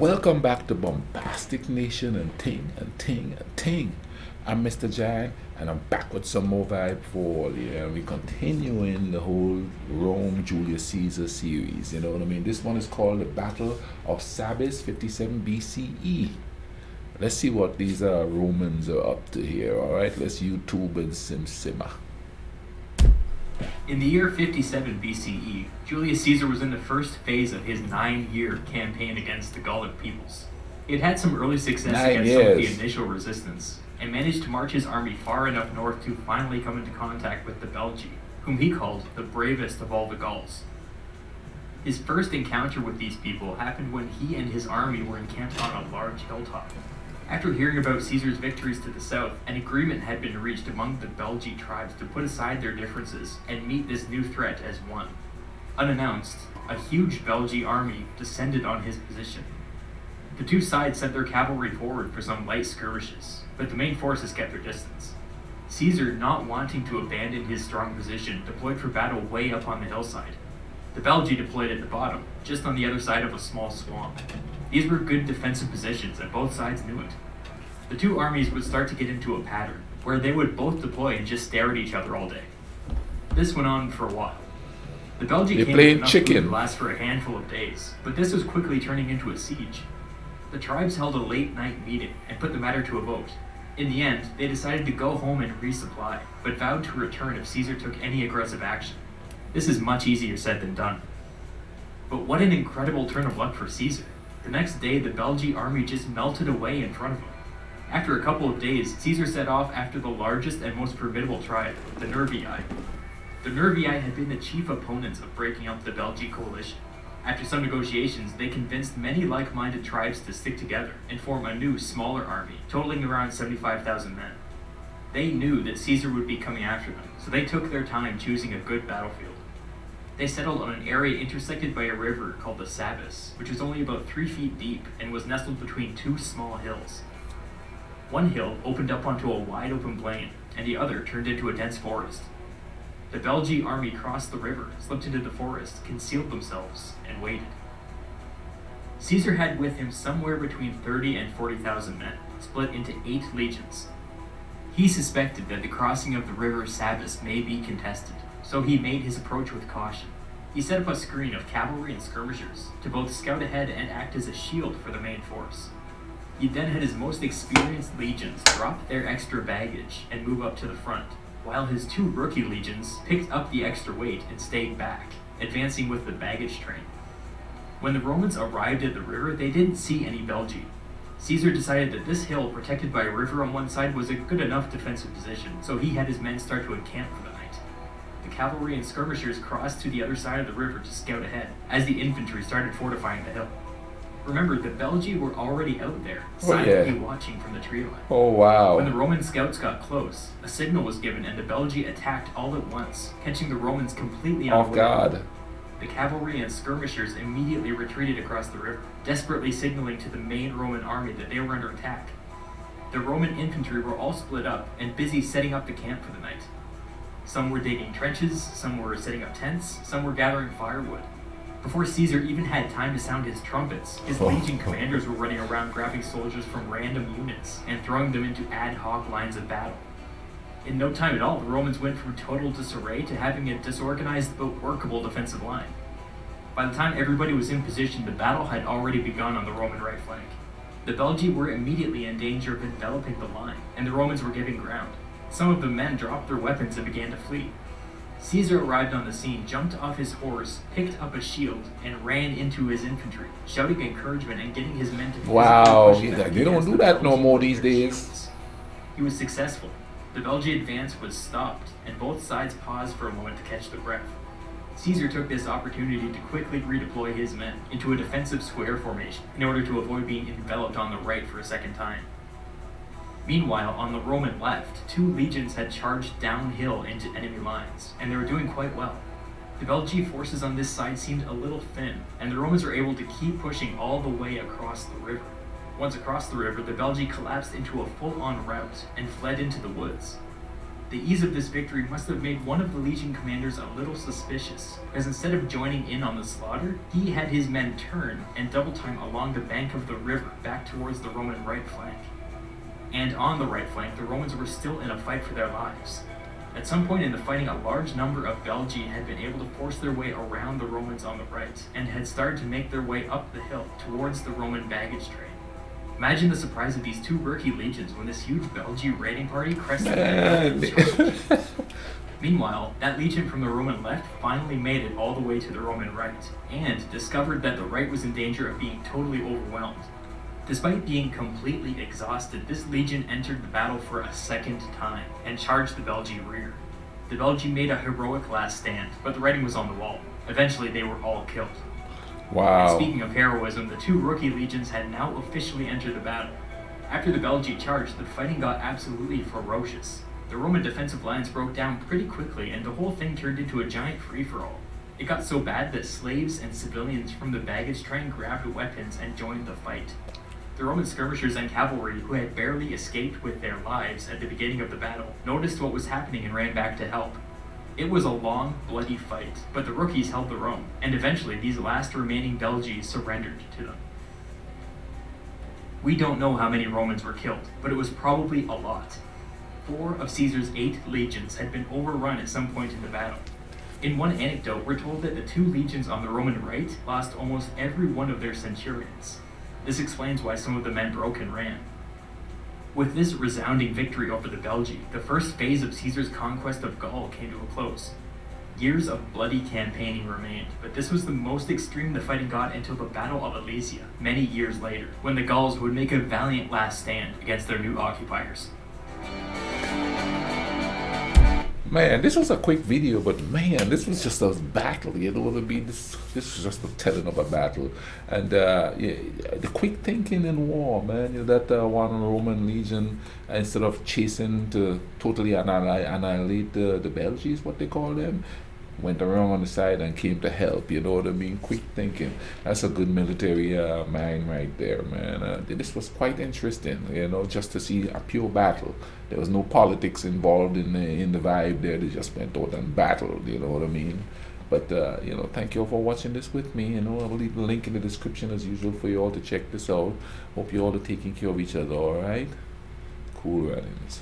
Welcome back to Bombastic Nation and Ting and Ting and Ting. I'm Mr. Jag and I'm back with some more Vibe 4. Yeah, we're continuing the whole Rome Julius Caesar series. You know what I mean? This one is called the Battle of Sabis, 57 BCE. Let's see what these Romans are up to here. Alright, let's YouTube and simmer. In the year 57 BCE, Julius Caesar was in the first phase of his 9-year campaign against the Gallic peoples. He had had some early success against some of the initial resistance, and managed to march his army far enough north to finally come into contact with the Belgae, whom he called the bravest of all the Gauls. His first encounter with these people happened when he and his army were encamped on a large hilltop. After hearing about Caesar's victories to the south, an agreement had been reached among the Belgae tribes to put aside their differences and meet this new threat as one. Unannounced, a huge Belgae army descended on his position. The two sides sent their cavalry forward for some light skirmishes, but the main forces kept their distance. Caesar, not wanting to abandon his strong position, deployed for battle way up on the hillside. The Belgae deployed at the bottom, just on the other side of a small swamp. These were good defensive positions, and both sides knew it. The two armies would start to get into a pattern, where they would both deploy and just stare at each other all day. This went on for a while. The Belgae came with enough food to last for a handful of days, but this was quickly turning into a siege. The tribes held a late-night meeting and put the matter to a vote. In the end, they decided to go home and resupply, but vowed to return if Caesar took any aggressive action. This is much easier said than done. But what an incredible turn of luck for Caesar. The next day, the Belgae army just melted away in front of him. After a couple of days, Caesar set off after the largest and most formidable tribe, the Nervii. The Nervii had been the chief opponents of breaking up the Belgae coalition. After some negotiations, they convinced many like-minded tribes to stick together and form a new, smaller army, totaling around 75,000 men. They knew that Caesar would be coming after them, so they took their time choosing a good battlefield. They settled on an area intersected by a river called the Sabis, which was only about 3 feet deep and was nestled between two small hills. One hill opened up onto a wide open plain, and the other turned into a dense forest. The Belgae army crossed the river, slipped into the forest, concealed themselves, and waited. Caesar had with him somewhere between 30 and 40,000 men, split into 8 legions. He suspected that the crossing of the river Sabis may be contested, so he made his approach with caution. He set up a screen of cavalry and skirmishers to both scout ahead and act as a shield for the main force. He then had his most experienced legions drop their extra baggage and move up to the front, while his 2 rookie legions picked up the extra weight and stayed back, advancing with the baggage train. When the Romans arrived at the river, they didn't see any Belgae. Caesar decided that this hill, protected by a river on one side, was a good enough defensive position, so he had his men start to encamp for the night. The cavalry and skirmishers crossed to the other side of the river to scout ahead, as the infantry started fortifying the hill. Remember, the Belgae were already out there, silently watching from the tree line. Oh, wow. When the Roman scouts got close, a signal was given and the Belgae attacked all at once, catching the Romans completely off guard. The cavalry and skirmishers immediately retreated across the river, desperately signaling to the main Roman army that they were under attack. The Roman infantry were all split up and busy setting up the camp for the night. Some were digging trenches, some were setting up tents, some were gathering firewood. Before Caesar even had time to sound his trumpets, his legion commanders were running around grabbing soldiers from random units and throwing them into ad hoc lines of battle. In no time at all, the Romans went from total disarray to having a disorganized but workable defensive line. By the time everybody was in position, the battle had already begun on the Roman right flank. The Belgae were immediately in danger of enveloping the line, and the Romans were giving ground. Some of the men dropped their weapons and began to flee. Caesar arrived on the scene, jumped off his horse, picked up a shield, and ran into his infantry, shouting encouragement and getting his men to wow, they don't do that no more these days. He was successful. The Belgae advance was stopped, and both sides paused for a moment to catch their breath. Caesar took this opportunity to quickly redeploy his men into a defensive square formation in order to avoid being enveloped on the right for a second time. Meanwhile, on the Roman left, 2 legions had charged downhill into enemy lines, and they were doing quite well. The Belgae forces on this side seemed a little thin, and the Romans were able to keep pushing all the way across the river. Once across the river, the Belgae collapsed into a full-on rout and fled into the woods. The ease of this victory must have made one of the legion commanders a little suspicious, as instead of joining in on the slaughter, he had his men turn and double time along the bank of the river back towards the Roman right flank. And on the right flank, the Romans were still in a fight for their lives. At some point in the fighting, a large number of Belgae had been able to force their way around the Romans on the right, and had started to make their way up the hill towards the Roman baggage train. Imagine the surprise of these two rookie legions when this huge Belgae raiding party crested the hill. Meanwhile, that legion from the Roman left finally made it all the way to the Roman right, and discovered that the right was in danger of being totally overwhelmed. Despite being completely exhausted, this legion entered the battle for a second time and charged the Belgae rear. The Belgae made a heroic last stand, but the writing was on the wall. Eventually, they were all killed. Wow. And speaking of heroism, the two rookie legions had now officially entered the battle. After the Belgae charged, the fighting got absolutely ferocious. The Roman defensive lines broke down pretty quickly, and the whole thing turned into a giant free-for-all. It got so bad that slaves and civilians from the baggage train grabbed weapons and joined the fight. The Roman skirmishers and cavalry, who had barely escaped with their lives at the beginning of the battle, noticed what was happening and ran back to help. It was a long, bloody fight, but the rookies held their own, and eventually these last remaining Belgae surrendered to them. We don't know how many Romans were killed, but it was probably a lot. 4 of Caesar's 8 legions had been overrun at some point in the battle. In one anecdote, we're told that the 2 legions on the Roman right lost almost every one of their centurions. This explains why some of the men broke and ran. With this resounding victory over the Belgae, the first phase of Caesar's conquest of Gaul came to a close. Years of bloody campaigning remained, but this was the most extreme the fighting got until the Battle of Alesia, many years later, when the Gauls would make a valiant last stand against their new occupiers. Man, this was a quick video, but man, this was just a battle. You know what I mean? This was just a telling of a battle, and yeah, the quick thinking in war, man. You know, that one Roman legion, instead of chasing to totally annihilate the Belgians, what they call them, went around on the side and came to help. You know what I mean? Quick thinking. That's a good military mind right there, man. This was quite interesting. You know, just to see a pure battle. There was no politics involved in the vibe there. They just went out and battled. You know what I mean? But you know, thank you all for watching this with me. You know, I'll leave the link in the description as usual for you all to check this out. Hope you all are taking care of each other. All right. Cool runnings.